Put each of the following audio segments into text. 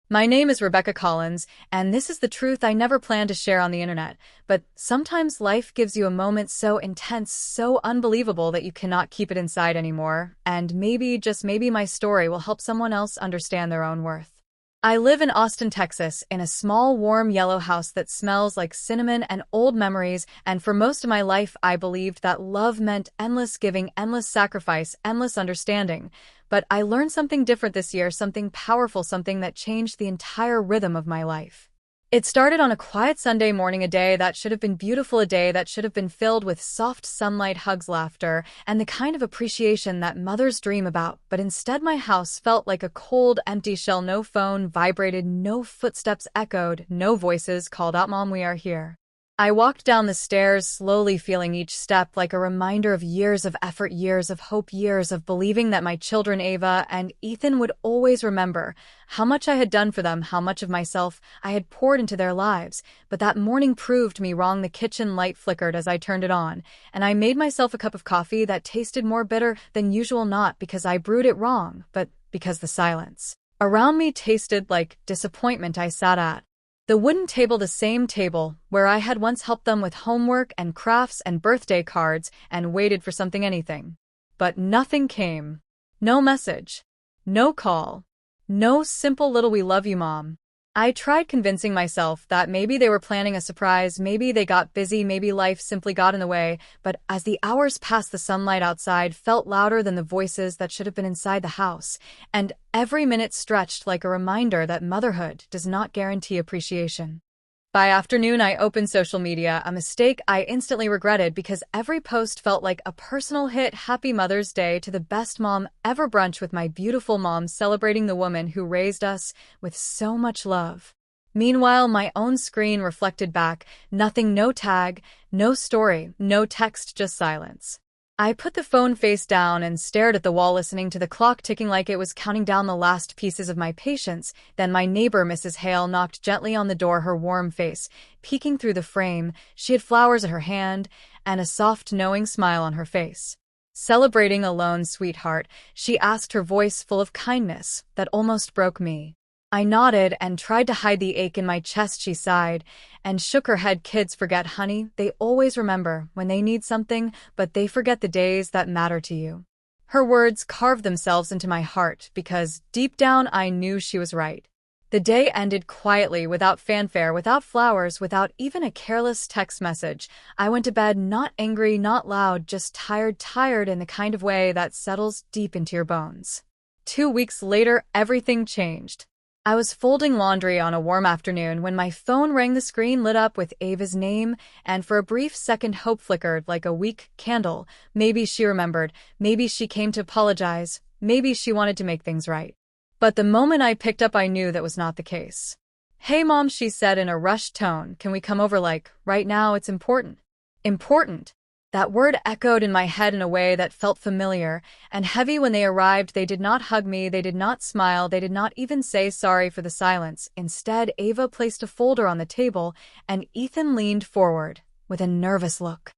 My name is Rebecca Collins, and this is the truth I never planned to share on the internet. But sometimes life gives you a moment so intense, so unbelievable that you cannot keep it inside anymore. And maybe, just maybe, my story will help someone else understand their own worth. I live in Austin, Texas, in a small, warm yellow house that smells like cinnamon and old memories, and for most of my life I believed that love meant endless giving, endless sacrifice, endless understanding. But I learned something different this year, something powerful, something that changed the entire rhythm of my life. It started on a quiet Sunday morning, a day that should have been beautiful, a day that should have been filled with soft sunlight, hugs, laughter, and the kind of appreciation that mothers dream about. But instead my house felt like a cold, empty shell. No phone vibrated, no footsteps echoed, no voices called out, "Mom, we are here." I walked down the stairs, slowly, feeling each step like a reminder of years of effort, years of hope, years of believing that my children, Ava and Ethan, would always remember how much I had done for them, how much of myself I had poured into their lives. But that morning proved me wrong. The kitchen light flickered as I turned it on, and I made myself a cup of coffee that tasted more bitter than usual, not because I brewed it wrong, but because the silence around me tasted like disappointment. I sat at the wooden table, the same table where I had once helped them with homework and crafts and birthday cards, and waited for something, anything. But nothing came. No message. No call. No simple little "we love you, Mom." I tried convincing myself that maybe they were planning a surprise, maybe they got busy, maybe life simply got in the way, but as the hours passed, the sunlight outside felt louder than the voices that should have been inside the house, and every minute stretched like a reminder that motherhood does not guarantee appreciation. By afternoon, I opened social media, a mistake I instantly regretted because every post felt like a personal hit. "Happy Mother's Day to the best mom ever. Brunch with my beautiful mom, celebrating the woman who raised us with so much love." Meanwhile, my own screen reflected back nothing, no tag, no story, no text, just silence. I put the phone face down and stared at the wall, listening to the clock ticking like it was counting down the last pieces of my patience. Then my neighbor, Mrs. Hale, knocked gently on the door, her warm face peeking through the frame. She had flowers in her hand and a soft, knowing smile on her face. "Celebrating alone, sweetheart?" she asked, her voice full of kindness that almost broke me. I nodded and tried to hide the ache in my chest. She sighed and shook her head. "Kids forget, honey. They always remember when they need something, but they forget the days that matter to you." Her words carved themselves into my heart because deep down I knew she was right. The day ended quietly, without fanfare, without flowers, without even a careless text message. I went to bed not angry, not loud, just tired, tired in the kind of way that settles deep into your bones. 2 weeks later, everything changed. I was folding laundry on a warm afternoon when my phone rang. The screen lit up with Ava's name, and for a brief second hope flickered like a weak candle. Maybe she remembered, maybe she came to apologize, maybe she wanted to make things right. But the moment I picked up, I knew that was not the case. "Hey, Mom," she said in a rushed tone. "Can we come over, like, right now? It's important." Important. That word echoed in my head in a way that felt familiar and heavy. When they arrived, they did not hug me, they did not smile, they did not even say sorry for the silence. Instead, Ava placed a folder on the table, and Ethan leaned forward with a nervous look.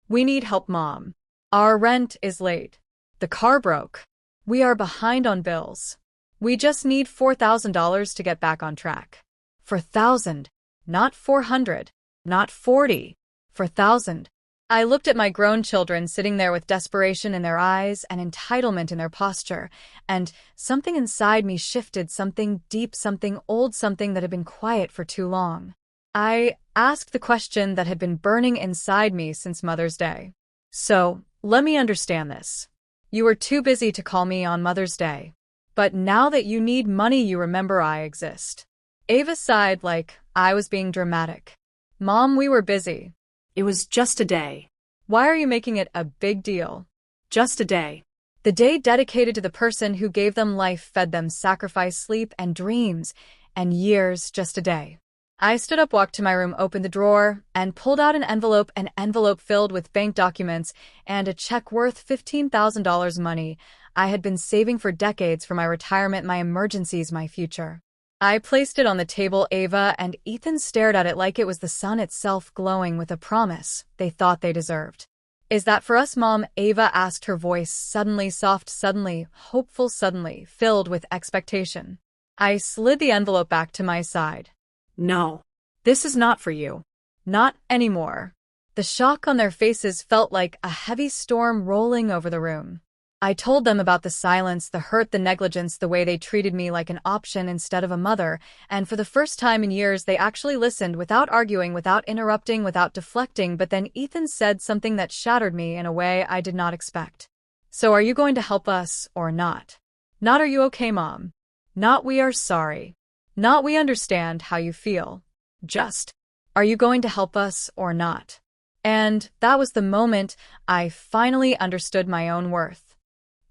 "We need help, Mom. Our rent is late. The car broke. We are behind on bills. We just need $4,000 to get back on track." 4,000, not 400, not 40, 4,000. I looked at my grown children sitting there with desperation in their eyes and entitlement in their posture, and something inside me shifted, something deep, something old, something that had been quiet for too long. I asked the question that had been burning inside me since Mother's Day. "So, let me understand this. You were too busy to call me on Mother's Day, but now that you need money, you remember I exist." Ava sighed like I was being dramatic. "Mom, we were busy. It was just a day. Why are you making it a big deal? Just a day. The day dedicated to the person who gave them life, fed them, sacrificed sleep and dreams and years. Just a day." I stood up, walked to my room, opened the drawer, and pulled out an envelope filled with bank documents and a check worth $15,000, money I had been saving for decades, for my retirement, my emergencies, my future. I placed it on the table. Ava and Ethan stared at it like it was the sun itself, glowing with a promise they thought they deserved. "Is that for us, Mom?" Ava asked, her voice suddenly soft, suddenly hopeful, suddenly filled with expectation. I slid the envelope back to my side. No. This is not for you. Not anymore. The shock on their faces felt like a heavy storm rolling over the room. I told them about the silence, the hurt, the negligence, the way they treated me like an option instead of a mother, and for the first time in years they actually listened without arguing, without interrupting, without deflecting. But then Ethan said something that shattered me in a way I did not expect. So are you going to help us or not? Not are you okay, Mom? Not we are sorry. Not we understand how you feel. Just, are you going to help us or not? And that was the moment I finally understood my own worth.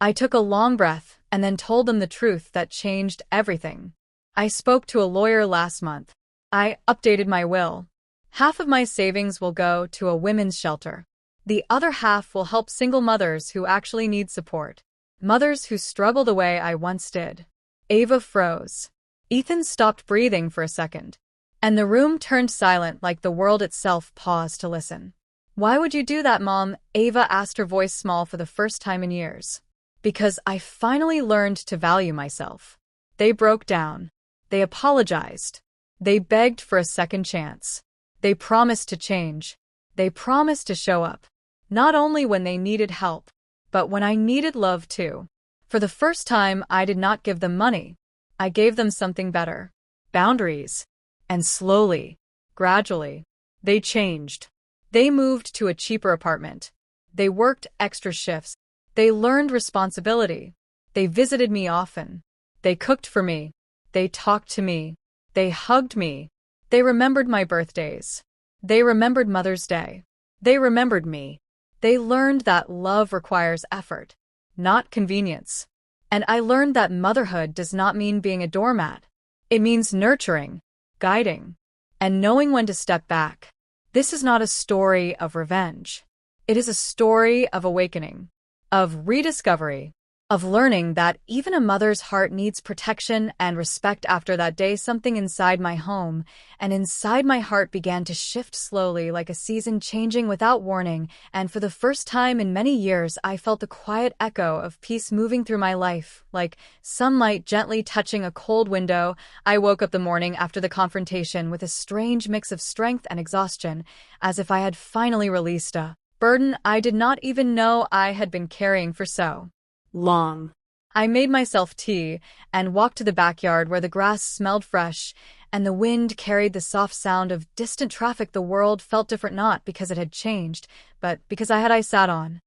I took a long breath and then told them the truth that changed everything. I spoke to a lawyer last month. I updated my will. Half of my savings will go to a women's shelter. The other half will help single mothers who actually need support. Mothers who struggle the way I once did. Ava froze. Ethan stopped breathing for a second. And the room turned silent, like the world itself paused to listen. Why would you do that, Mom? Ava asked, her voice small for the first time in years. Because I finally learned to value myself. They broke down. They apologized. They begged for a second chance. They promised to change. They promised to show up. Not only when they needed help, but when I needed love too. For the first time, I did not give them money. I gave them something better. Boundaries. And slowly, gradually, they changed. They moved to a cheaper apartment. They worked extra shifts. They learned responsibility. They visited me often. They cooked for me. They talked to me. They hugged me. They remembered my birthdays. They remembered Mother's Day. They remembered me. They learned that love requires effort, not convenience. And I learned that motherhood does not mean being a doormat. It means nurturing, guiding, and knowing when to step back. This is not a story of revenge. It is a story of awakening. Of rediscovery, of learning that even a mother's heart needs protection and respect. After that day, something inside my home and inside my heart began to shift slowly, like a season changing without warning, and for the first time in many years, I felt the quiet echo of peace moving through my life, like sunlight gently touching a cold window. I woke up the morning after the confrontation with a strange mix of strength and exhaustion, as if I had finally released a burden I did not even know I had been carrying for so long. I made myself tea and walked to the backyard where the grass smelled fresh and the wind carried the soft sound of distant traffic. The world felt different, not because it had changed, but because I sat on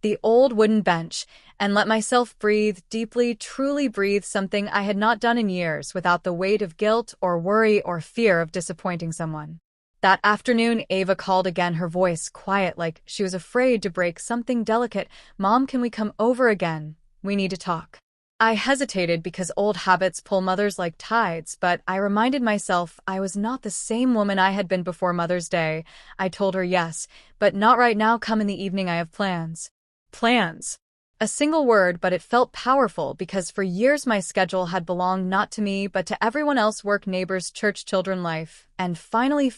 the old wooden bench and let myself breathe deeply, truly breathe, something I had not done in years without the weight of guilt or worry or fear of disappointing someone. That afternoon, Ava called again, her voice quiet, like she was afraid to break something delicate. Mom, can we come over again? We need to talk. I hesitated because old habits pull mothers like tides, but I reminded myself I was not the same woman I had been before Mother's Day. I told her yes, but not right now. Come in the evening, I have plans. Plans. A single word, but it felt powerful because for years my schedule had belonged not to me but to everyone else: work, neighbors, church, children, life. And finally,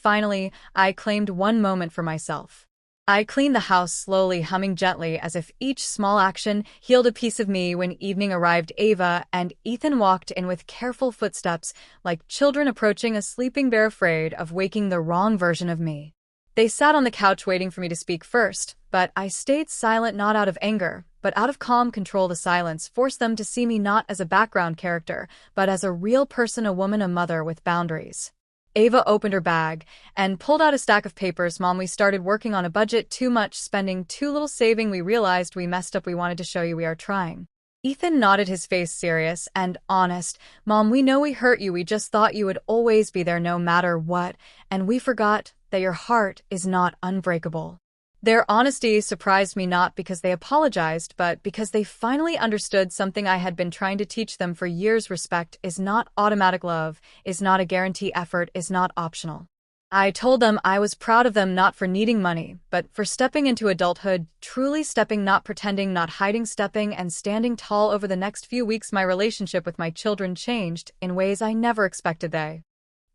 I claimed one moment for myself. I cleaned the house slowly, humming gently as if each small action healed a piece of me. When evening arrived, Ava and Ethan walked in with careful footsteps, like children approaching a sleeping bear afraid of waking the wrong version of me. They sat on the couch waiting for me to speak first, but I stayed silent, not out of anger, but out of calm control. The silence forced them to see me not as a background character, but as a real person, a woman, a mother with boundaries. Ava opened her bag and pulled out a stack of papers. Mom, we started working on a budget. Too much spending, too little saving. We realized we messed up. We wanted to show you we are trying. Ethan nodded, his face serious and honest. Mom, we know we hurt you. We just thought you would always be there no matter what, and we forgot that your heart is not unbreakable. Their honesty surprised me, not because they apologized, but because they finally understood something I had been trying to teach them for years. Respect is not automatic. Love is not a guarantee. Effort is not optional. I told them I was proud of them, not for needing money, but for stepping into adulthood, truly stepping, not pretending, not hiding, stepping and standing tall. Over the next few weeks, my relationship with my children changed in ways I never expected. They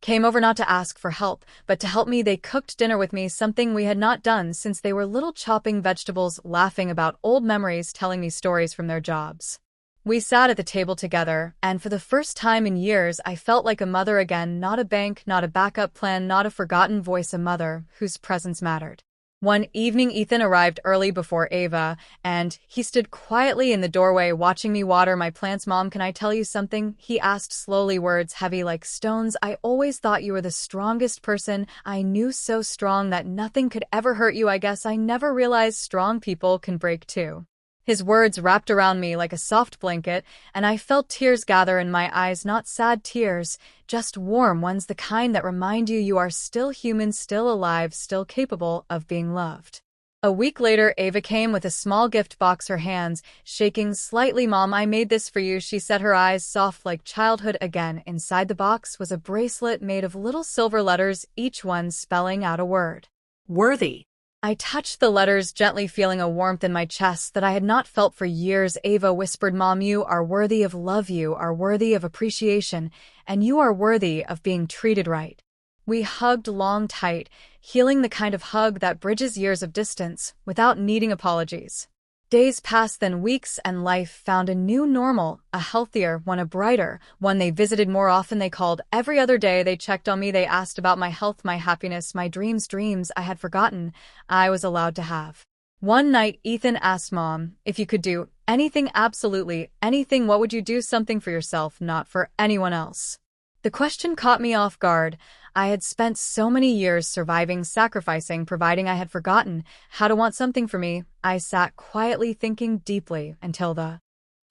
came over not to ask for help, but to help me. They cooked dinner with me, something we had not done since they were little, chopping vegetables, laughing about old memories, telling me stories from their jobs. We sat at the table together, and for the first time in years, I felt like a mother again, not a bank, not a backup plan, not a forgotten voice, a mother whose presence mattered. One evening, Ethan arrived early before Ava, and he stood quietly in the doorway watching me water my plants. Mom, can I tell you something? He asked slowly, words heavy like stones. I always thought you were the strongest person I knew, so strong that nothing could ever hurt you. I guess I never realized strong people can break too. His words wrapped around me like a soft blanket, and I felt tears gather in my eyes, not sad tears, just warm ones, the kind that remind you you are still human, still alive, still capable of being loved. A week later, Ava came with a small gift box, her hands shaking slightly. Mom, I made this for you, she said, her eyes soft like childhood again. Inside the box was a bracelet made of little silver letters, each one spelling out a word. Worthy. I touched the letters gently, feeling a warmth in my chest that I had not felt for years. Ava whispered, Mom, you are worthy of love, you are worthy of appreciation, and you are worthy of being treated right. We hugged long, tight, healing, the kind of hug that bridges years of distance without needing apologies. Days passed, then weeks, and life found a new normal, a healthier one, a brighter one. They visited more often, they called every other day, they checked on me, they asked about my health, my happiness, my dreams I had forgotten I was allowed to have. One night, Ethan asked Mom, if you could do anything, absolutely anything, what would you do? Something for yourself, not for anyone else. The question caught me off guard. I had spent so many years surviving, sacrificing, providing. I had forgotten how to want something for me. I sat quietly, thinking deeply, until the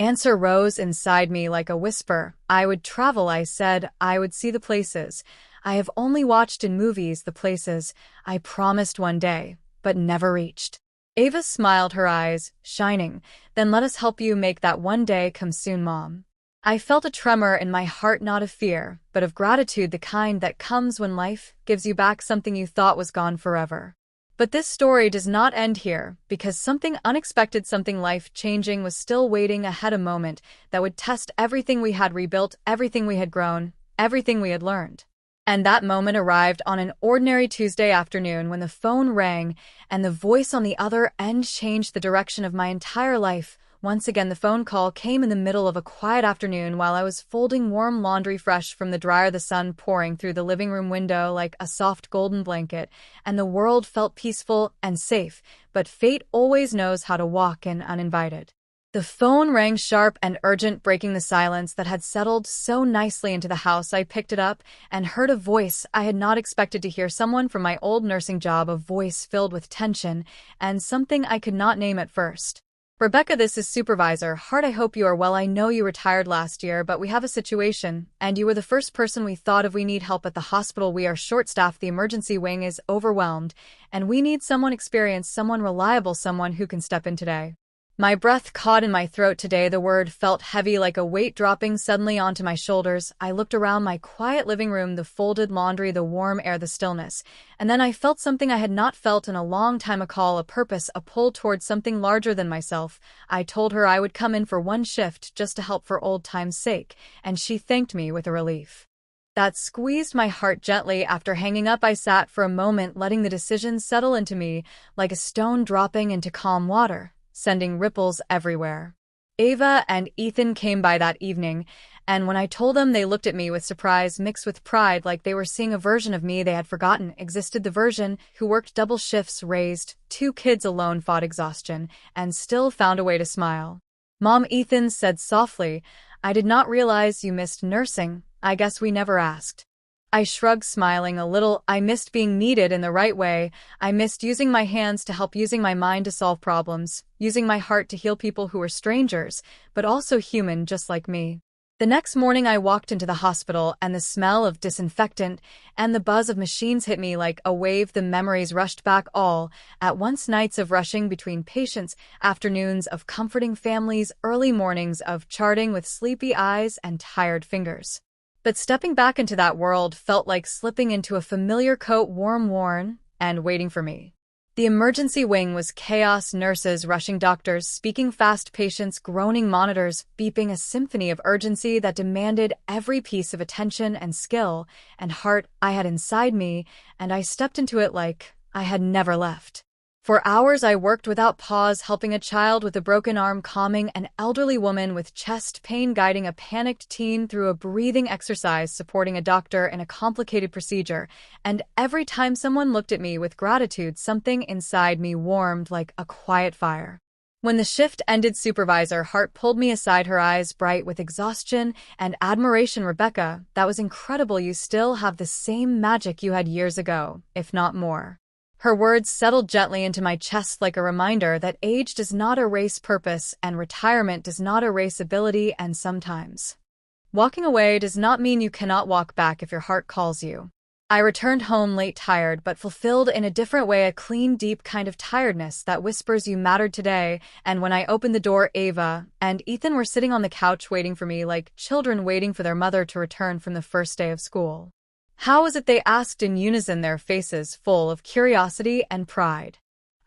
answer rose inside me like a whisper. I would travel, I said. I would see the places I have only watched in movies, the places I promised one day, but never reached. Ava smiled, her eyes shining. Then let us help you make that one day come soon, Mom. I felt a tremor in my heart, not of fear, but of gratitude, the kind that comes when life gives you back something you thought was gone forever. But this story does not end here, because something unexpected, something life-changing was still waiting ahead, a moment that would test everything we had rebuilt, everything we had grown, everything we had learned. And that moment arrived on an ordinary Tuesday afternoon when the phone rang, and the voice on the other end changed the direction of my entire life. Once again, the phone call came in the middle of a quiet afternoon while I was folding warm laundry fresh from the dryer, the sun pouring through the living room window like a soft golden blanket, and the world felt peaceful and safe, but fate always knows how to walk in uninvited. The phone rang sharp and urgent, breaking the silence that had settled so nicely into the house. I picked it up and heard a voice I had not expected to hear, someone from my old nursing job, a voice filled with tension and something I could not name at first. Rebecca, this is Supervisor Hart. I hope you are well. I know you retired last year, but we have a situation, and you were the first person we thought of. We need help at the hospital. We are short-staffed. The emergency wing is overwhelmed, and we need someone experienced, someone reliable, someone who can step in today. My breath caught in my throat. Today, the word felt heavy, like a weight dropping suddenly onto my shoulders. I looked around my quiet living room, the folded laundry, the warm air, the stillness. And then I felt something I had not felt in a long time, a call, a purpose, a pull towards something larger than myself. I told her I would come in for one shift just to help for old time's sake, and she thanked me with a relief that squeezed my heart gently. After hanging up, I sat for a moment, letting the decision settle into me like a stone dropping into calm water, sending ripples everywhere. Ava and Ethan came by that evening, and when I told them, they looked at me with surprise mixed with pride, like they were seeing a version of me they had forgotten existed, the version who worked double shifts, raised 2 kids alone, fought exhaustion, and still found a way to smile. Mom, Ethan said softly, I did not realize you missed nursing. I guess we never asked. I shrugged, smiling a little. I missed being needed in the right way. I missed using my hands to help, using my mind to solve problems, using my heart to heal people who were strangers, but also human just like me. The next morning, I walked into the hospital, and the smell of disinfectant and the buzz of machines hit me like a wave. The memories rushed back all at once, nights of rushing between patients, afternoons of comforting families, early mornings of charting with sleepy eyes and tired fingers. But stepping back into that world felt like slipping into a familiar coat, warm, worn, and waiting for me. The emergency wing was chaos, nurses rushing, doctors speaking fast, patients groaning, monitors beeping, a symphony of urgency that demanded every piece of attention and skill and heart I had inside me, and I stepped into it like I had never left. For hours I worked without pause, helping a child with a broken arm, calming an elderly woman with chest pain, guiding a panicked teen through a breathing exercise, supporting a doctor in a complicated procedure. And every time someone looked at me with gratitude, something inside me warmed like a quiet fire. When the shift ended, Supervisor Hart pulled me aside, her eyes bright with exhaustion and admiration. "Rebecca, that was incredible. You still have the same magic you had years ago, if not more." Her words settled gently into my chest like a reminder that age does not erase purpose and retirement does not erase ability, and sometimes walking away does not mean you cannot walk back if your heart calls you. I returned home late, tired but fulfilled in a different way, a clean, deep kind of tiredness that whispers you mattered today. And when I opened the door, Ava and Ethan were sitting on the couch waiting for me, like children waiting for their mother to return from the first day of school. "How was it?" they asked in unison, their faces full of curiosity and pride.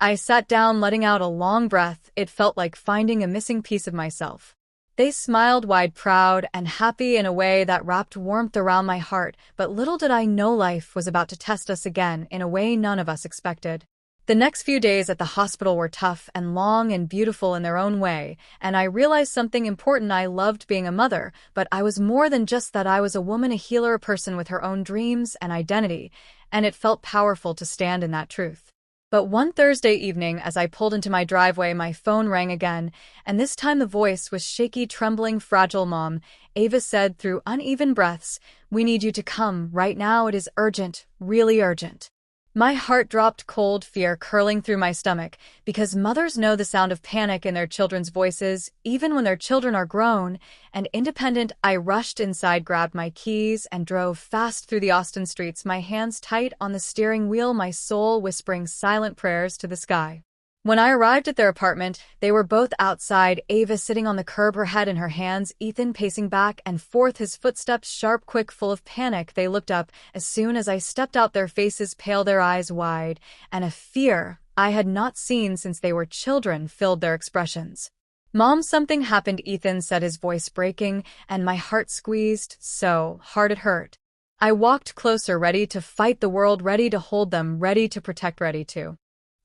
I sat down, letting out a long breath. It felt like finding a missing piece of myself. They smiled wide, proud and happy in a way that wrapped warmth around my heart, but little did I know life was about to test us again in a way none of us expected. The next few days at the hospital were tough and long and beautiful in their own way, and I realized something important. I loved being a mother, but I was more than just that. I was a woman, a healer, a person with her own dreams and identity, and it felt powerful to stand in that truth. But one Thursday evening, as I pulled into my driveway, my phone rang again, and this time the voice was shaky, trembling, fragile. "Mom," Ava said through uneven breaths, "we need you to come right now. It is urgent, really urgent." My heart dropped, cold fear curling through my stomach, because mothers know the sound of panic in their children's voices, even when their children are grown and independent. I rushed inside, grabbed my keys, and drove fast through the Austin streets, my hands tight on the steering wheel, my soul whispering silent prayers to the sky. When I arrived at their apartment, they were both outside, Ava sitting on the curb, her head in her hands, Ethan pacing back and forth, his footsteps sharp, quick, full of panic. They looked up as soon as I stepped out, their faces pale, their eyes wide, and a fear I had not seen since they were children filled their expressions. "Mom, something happened," Ethan said, his voice breaking, and my heart squeezed so hard it hurt. I walked closer, ready to fight the world, ready to hold them, ready to protect, ready to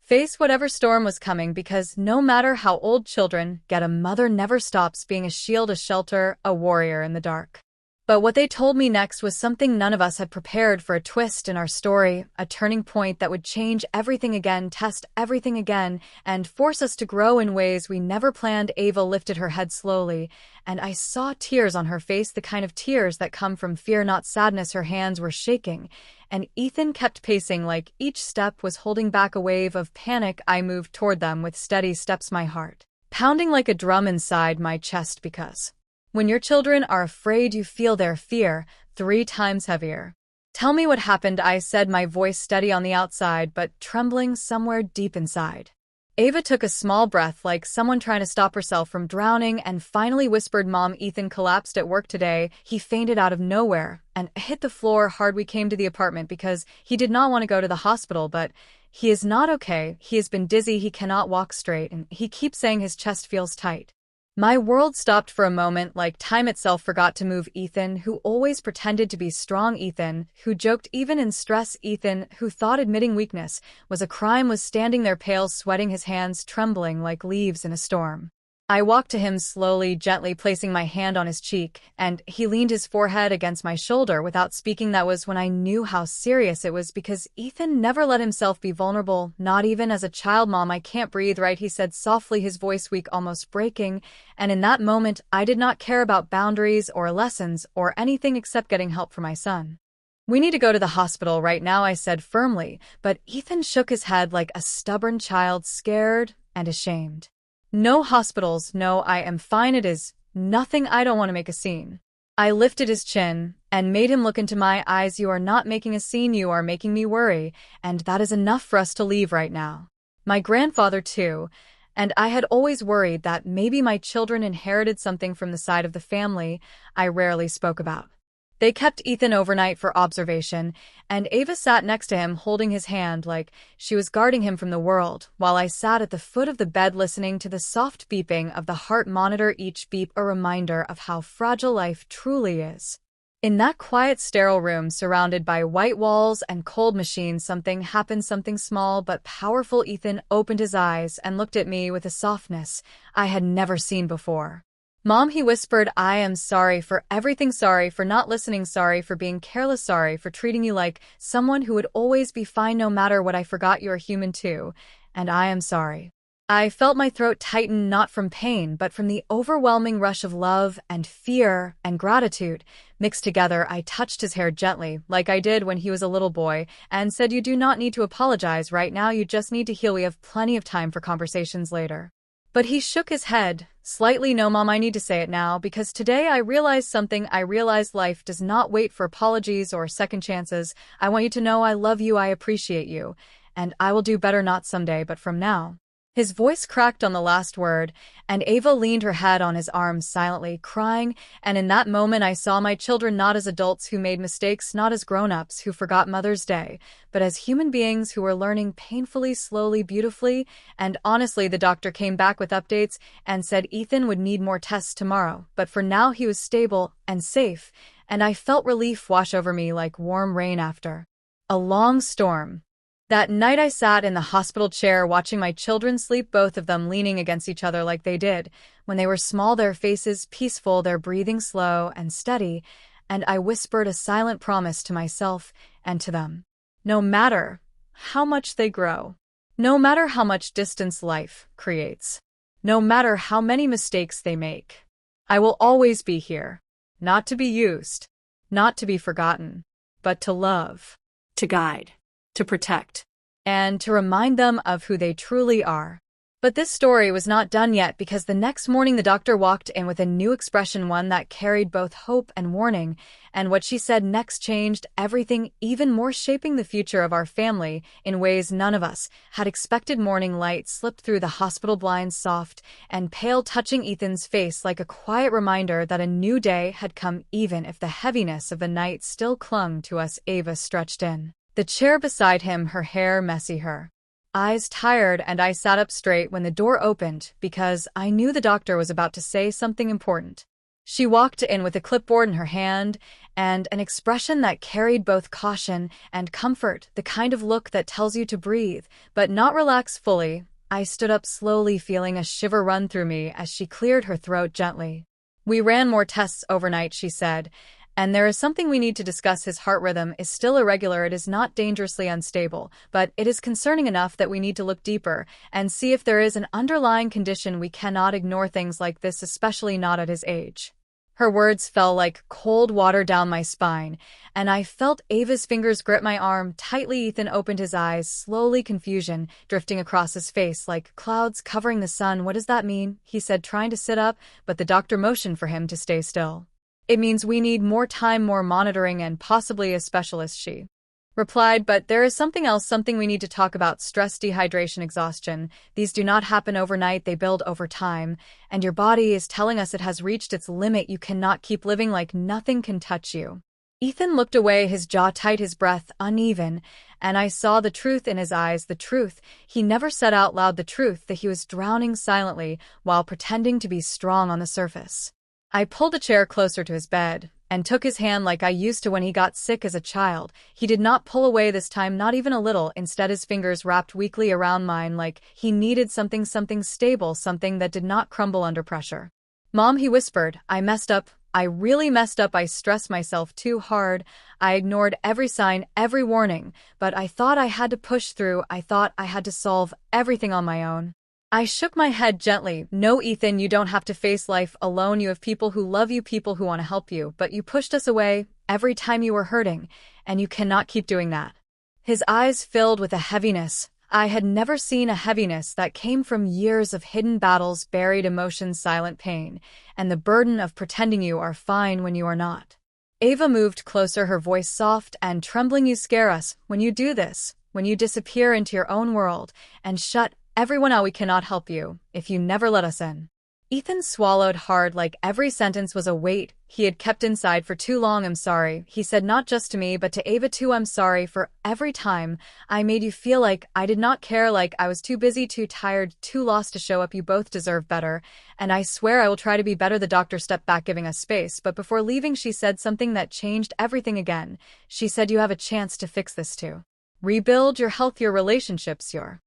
face whatever storm was coming, because no matter how old children get, a mother never stops being a shield, a shelter, a warrior in the dark. But what they told me next was something none of us had prepared for, a twist in our story, a turning point that would change everything again, test everything again, and force us to grow in ways we never planned. Ava lifted her head slowly, and I saw tears on her face, the kind of tears that come from fear, not sadness. Her hands were shaking, and Ethan kept pacing like each step was holding back a wave of panic. I moved toward them with steady steps, my heart pounding like a drum inside my chest, because when your children are afraid, you feel their fear 3 times heavier. "Tell me what happened," I said, my voice steady on the outside but trembling somewhere deep inside. Ava took a small breath, like someone trying to stop herself from drowning, and finally whispered, "Mom, Ethan collapsed at work today. He fainted out of nowhere and hit the floor hard. We came to the apartment because he did not want to go to the hospital, but he is not okay. He has been dizzy, he cannot walk straight, and he keeps saying his chest feels tight." My world stopped for a moment, like time itself forgot to move. Ethan, who always pretended to be strong, Ethan, who joked even in stress, Ethan, who thought admitting weakness was a crime, was standing there, pale, sweating, his hands trembling like leaves in a storm. I walked to him slowly, gently placing my hand on his cheek, and he leaned his forehead against my shoulder without speaking. That was when I knew how serious it was, because Ethan never let himself be vulnerable, not even as a child. "Mom, I can't breathe right," he said softly, his voice weak, almost breaking, and in that moment I did not care about boundaries or lessons or anything except getting help for my son. "We need to go to the hospital right now," I said firmly, but Ethan shook his head like a stubborn child, scared and ashamed. "No hospitals, no, I am fine, it is nothing, I don't want to make a scene." I lifted his chin and made him look into my eyes. "You are not making a scene, you are making me worry, and that is enough for us to leave right now." My grandfather too, and I had always worried that maybe my children inherited something from the side of the family I rarely spoke about. They kept Ethan overnight for observation, and Ava sat next to him holding his hand like she was guarding him from the world, while I sat at the foot of the bed listening to the soft beeping of the heart monitor, each beep a reminder of how fragile life truly is. In that quiet, sterile room surrounded by white walls and cold machines, something happened, something small but powerful. Ethan opened his eyes and looked at me with a softness I had never seen before. "Mom," he whispered, "I am sorry for everything. Sorry for not listening. Sorry for being careless. Sorry for treating you like someone who would always be fine no matter what. I forgot you're human too, and I am sorry." I felt my throat tighten, not from pain, but from the overwhelming rush of love and fear and gratitude mixed together. I touched his hair gently, like I did when he was a little boy, and said, "You do not need to apologize right now. You just need to heal. We have plenty of time for conversations later." But he shook his head slightly. "No, Mom, I need to say it now, because today I realized something. I realized life does not wait for apologies or second chances. I want you to know I love you, I appreciate you, and I will do better, not someday, but from now." His voice cracked on the last word, and Ava leaned her head on his arm silently, crying, and in that moment I saw my children not as adults who made mistakes, not as grown-ups who forgot Mother's Day, but as human beings who were learning painfully, slowly, beautifully. And honestly, the doctor came back with updates and said Ethan would need more tests tomorrow, but for now he was stable and safe, and I felt relief wash over me like warm rain after a long storm. That night I sat in the hospital chair watching my children sleep, both of them leaning against each other like they did when they were small, their faces peaceful, their breathing slow and steady, and I whispered a silent promise to myself and to them. No matter how much they grow, no matter how much distance life creates, no matter how many mistakes they make, I will always be here, not to be used, not to be forgotten, but to love, to guide, to protect, and to remind them of who they truly are. But this story was not done yet, because the next morning the doctor walked in with a new expression, one that carried both hope and warning, and what she said next changed everything, even more, shaping the future of our family in ways none of us had expected. Morning light slipped through the hospital blinds, soft and pale, touching Ethan's face like a quiet reminder that a new day had come, even if the heaviness of the night still clung to us. Ava stretched in the chair beside him, her hair messy, her eyes tired, and I sat up straight when the door opened because I knew the doctor was about to say something important. She walked in with a clipboard in her hand and an expression that carried both caution and comfort, the kind of look that tells you to breathe, but not relax fully. I stood up slowly, feeling a shiver run through me as she cleared her throat gently. "We ran more tests overnight," she said, "and there is something we need to discuss. His heart rhythm is still irregular. It is not dangerously unstable, but it is concerning enough that we need to look deeper and see if there is an underlying condition. We cannot ignore things like this, especially not at his age." Her words fell like cold water down my spine, and I felt Ava's fingers grip my arm tightly. Ethan opened his eyes slowly, confusion drifting across his face like clouds covering the sun. "What does that mean?" he said, trying to sit up, but the doctor motioned for him to stay still. "It means we need more time, more monitoring, and possibly a specialist," she replied. "But there is something else, something we need to talk about: stress, dehydration, exhaustion. These do not happen overnight, they build over time, and your body is telling us it has reached its limit. You cannot keep living like nothing can touch you." Ethan looked away, his jaw tight, his breath uneven, and I saw the truth in his eyes, the truth he never said out loud, the truth that he was drowning silently while pretending to be strong on the surface. I pulled a chair closer to his bed and took his hand like I used to when he got sick as a child. He did not pull away this time, not even a little. Instead, his fingers wrapped weakly around mine like he needed something stable, something that did not crumble under pressure. "Mom," he whispered, "I messed up. I really messed up. I stressed myself too hard. I ignored every sign, every warning, but I thought I had to push through. I thought I had to solve everything on my own." I shook my head gently. "No, Ethan, you don't have to face life alone. You have people who love you, people who want to help you, but you pushed us away every time you were hurting, and you cannot keep doing that." His eyes filled with a heaviness. I had never seen a heaviness that came from years of hidden battles, buried emotions, silent pain, and the burden of pretending you are fine when you are not. Ava moved closer, her voice soft and trembling. "You scare us when you do this, when you disappear into your own world and shut everyone out. We cannot help you if you never let us in." Ethan swallowed hard, like every sentence was a weight he had kept inside for too long. I'm sorry, he said, not just to me but to Ava too. I'm sorry for every time I made you feel like I did not care, like I was too busy, too tired, too lost to show up. You both deserve better, and I swear I will try to be better. The doctor stepped back, giving us space, but before leaving she said something that changed everything again. She said, you have a chance to fix this too. Rebuild your health, your relationships, your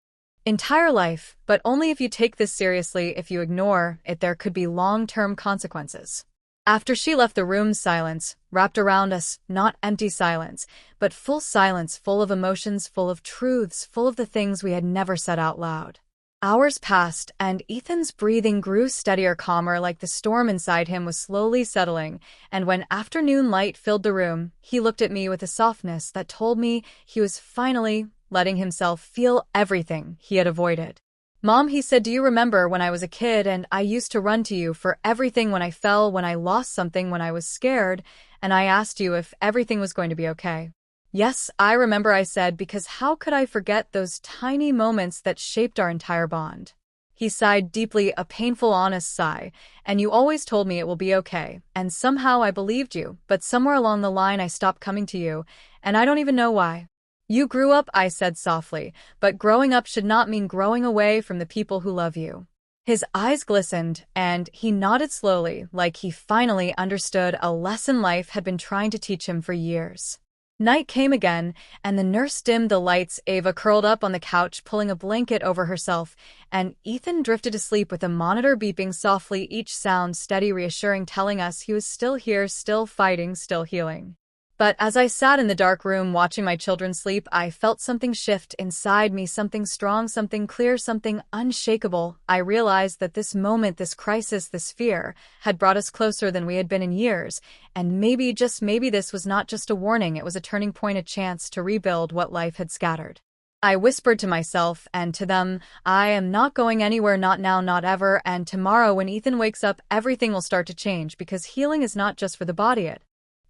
entire life, but only if you take this seriously. If you ignore it, there could be long-term consequences. After she left the room, silence wrapped around us, not empty silence, but full silence, full of emotions, full of truths, full of the things we had never said out loud. Hours passed, and Ethan's breathing grew steadier, calmer, like the storm inside him was slowly settling, and when afternoon light filled the room, he looked at me with a softness that told me he was finally letting himself feel everything he had avoided. Mom, he said, do you remember when I was a kid and I used to run to you for everything, when I fell, when I lost something, when I was scared, and I asked you if everything was going to be okay? Yes, I remember, I said, because how could I forget those tiny moments that shaped our entire bond? He sighed deeply, a painful, honest sigh. And you always told me it will be okay, and somehow I believed you, but somewhere along the line I stopped coming to you, and I don't even know why. You grew up, I said softly, but growing up should not mean growing away from the people who love you. His eyes glistened, and he nodded slowly, like he finally understood a lesson life had been trying to teach him for years. Night came again, and the nurse dimmed the lights. Ava curled up on the couch, pulling a blanket over herself, and Ethan drifted to sleep with the monitor beeping softly, each sound steady, reassuring, telling us he was still here, still fighting, still healing. But as I sat in the dark room watching my children sleep, I felt something shift inside me, something strong, something clear, something unshakable. I realized that this moment, this crisis, this fear, had brought us closer than we had been in years, and maybe, just maybe, this was not just a warning, it was a turning point, a chance to rebuild what life had scattered. I whispered to myself and to them, I am not going anywhere, not now, not ever, and tomorrow when Ethan wakes up, everything will start to change, because healing is not just for the body, it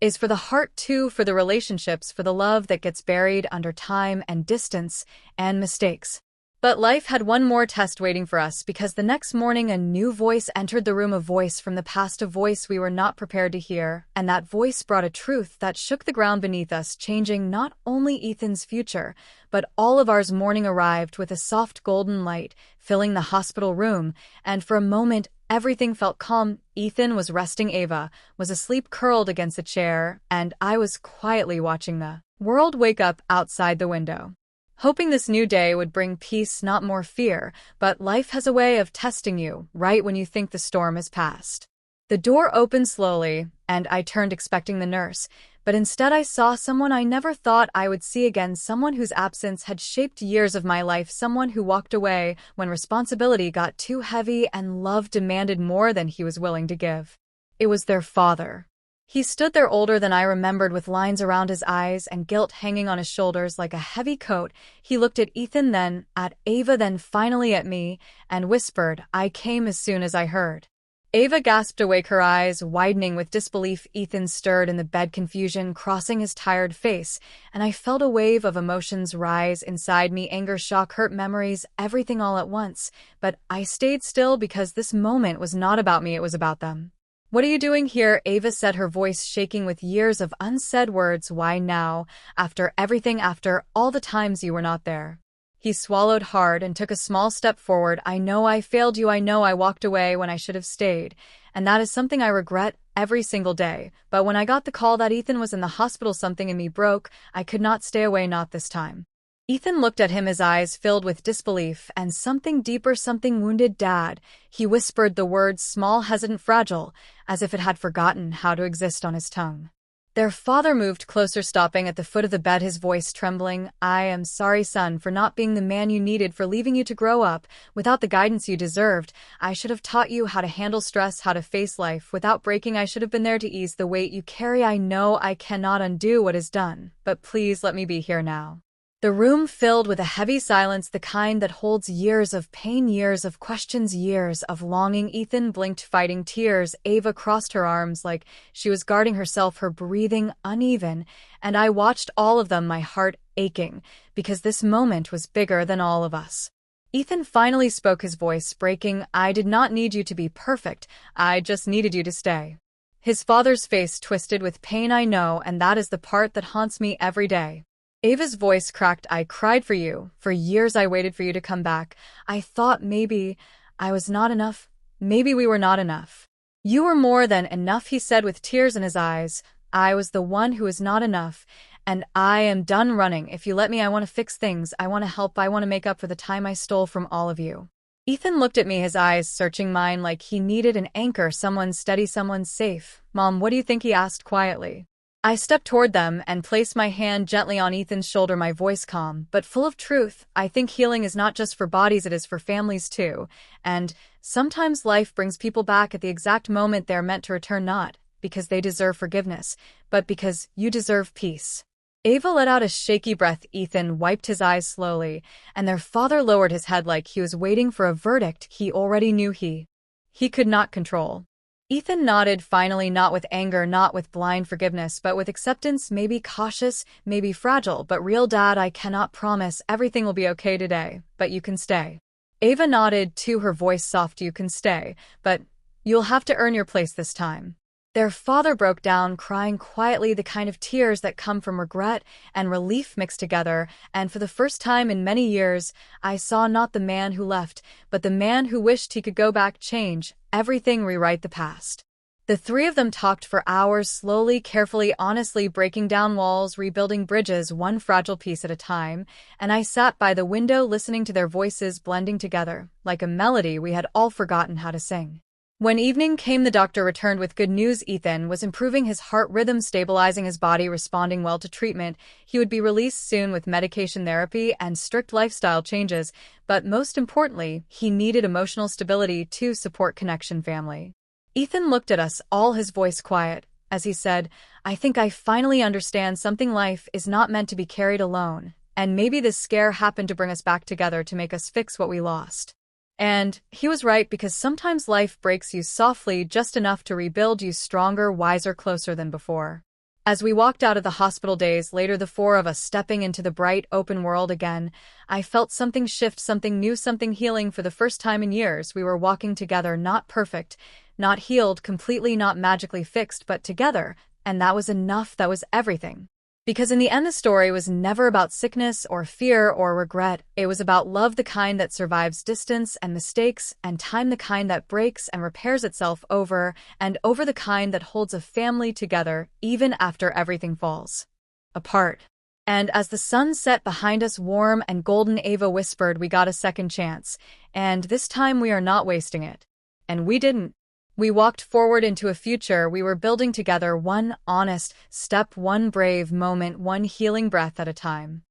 is for the heart too, for the relationships, for the love that gets buried under time and distance and mistakes. But life had one more test waiting for us, because the next morning a new voice entered the room, a voice from the past, a voice we were not prepared to hear, and that voice brought a truth that shook the ground beneath us, changing not only Ethan's future, but all of ours. Morning arrived with a soft golden light, filling the hospital room, and for a moment everything felt calm. Ethan was resting, Ava was asleep, curled against a chair, and I was quietly watching the world wake up outside the window, hoping this new day would bring peace, not more fear. But life has a way of testing you right when you think the storm has passed. The door opened slowly, and I turned, expecting the nurse, but instead I saw someone I never thought I would see again, someone whose absence had shaped years of my life, someone who walked away when responsibility got too heavy and love demanded more than he was willing to give. It was their father. He stood there, older than I remembered, with lines around his eyes and guilt hanging on his shoulders like a heavy coat. He looked at Ethan, then at Ava, then finally at me, and whispered, I came as soon as I heard. Ava gasped awake, her eyes widening with disbelief. Ethan stirred in the bed, confusion crossing his tired face, and I felt a wave of emotions rise inside me, anger, shock, hurt, memories, everything all at once. But I stayed still, because this moment was not about me, it was about them. What are you doing here? Ava said, her voice shaking with years of unsaid words. Why now? After everything, after all the times you were not there. He swallowed hard and took a small step forward. I know I failed you. I know I walked away when I should have stayed. And that is something I regret every single day. But when I got the call that Ethan was in the hospital, something in me broke. I could not stay away, not this time. Ethan looked at him, his eyes filled with disbelief and something deeper, something wounded. Dad. He whispered the words, small, hesitant, fragile, as if it had forgotten how to exist on his tongue. Their father moved closer, stopping at the foot of the bed, his voice trembling. I am sorry, son, for not being the man you needed, for leaving you to grow up without the guidance you deserved. I should have taught you how to handle stress, how to face life without breaking. I should have been there to ease the weight you carry. I know I cannot undo what is done, but please let me be here now. The room filled with a heavy silence, the kind that holds years of pain, years of questions, years of longing. Ethan blinked, fighting tears. Ava crossed her arms like she was guarding herself, her breathing uneven, and I watched all of them, my heart aching, because this moment was bigger than all of us. Ethan finally spoke, his voice breaking. I did not need you to be perfect. I just needed you to stay. His father's face twisted with pain. I know, and that is the part that haunts me every day. Ava's voice cracked. I cried for you. For years I waited for you to come back. I thought maybe I was not enough. Maybe we were not enough. You were more than enough, he said with tears in his eyes. I was the one who is not enough, and I am done running. If you let me, I want to fix things. I want to help. I want to make up for the time I stole from all of you. Ethan looked at me, his eyes searching mine like he needed an anchor, someone steady, someone safe. Mom, what do you think? He asked quietly. I stepped toward them and placed my hand gently on Ethan's shoulder, my voice calm, but full of truth. I think healing is not just for bodies, it is for families too. And sometimes life brings people back at the exact moment they're meant to return, not because they deserve forgiveness, but because you deserve peace. Ava let out a shaky breath. Ethan wiped his eyes slowly, and their father lowered his head like he was waiting for a verdict he already knew he could not control. Ethan nodded finally, not with anger, not with blind forgiveness, but with acceptance, maybe cautious, maybe fragile, but real. Dad, I cannot promise everything will be okay today, but you can stay. Ava nodded too, her voice soft. You can stay, but you'll have to earn your place this time. Their father broke down, crying quietly, the kind of tears that come from regret and relief mixed together, and for the first time in many years, I saw not the man who left, but the man who wished he could go back, change everything, rewrite the past. The three of them talked for hours, slowly, carefully, honestly, breaking down walls, rebuilding bridges, one fragile piece at a time, and I sat by the window listening to their voices blending together, like a melody we had all forgotten how to sing. When evening came, the doctor returned with good news. Ethan was improving, his heart rhythm stabilizing, his body responding well to treatment. He would be released soon with medication therapy and strict lifestyle changes, but most importantly, he needed emotional stability to support connection family. Ethan looked at us, all, his voice quiet, as he said, I think I finally understand something. Life is not meant to be carried alone, and maybe this scare happened to bring us back together, to make us fix what we lost. And he was right, because sometimes life breaks you softly, just enough to rebuild you stronger, wiser, closer than before. As we walked out of the hospital days later, the four of us stepping into the bright, open world again, I felt something shift, something new, something healing. For the first time in years, we were walking together, not perfect, not healed completely, not magically fixed, but together, and that was enough, that was everything. Because in the end, the story was never about sickness or fear or regret. It was about love, the kind that survives distance and mistakes, and time, the kind that breaks and repairs itself over and over, the kind that holds a family together even after everything falls apart. And as the sun set behind us, warm and golden, Ava whispered, we got a second chance, and this time we are not wasting it. And we didn't. We walked forward into a future we were building together, one honest step, one brave moment, one healing breath at a time.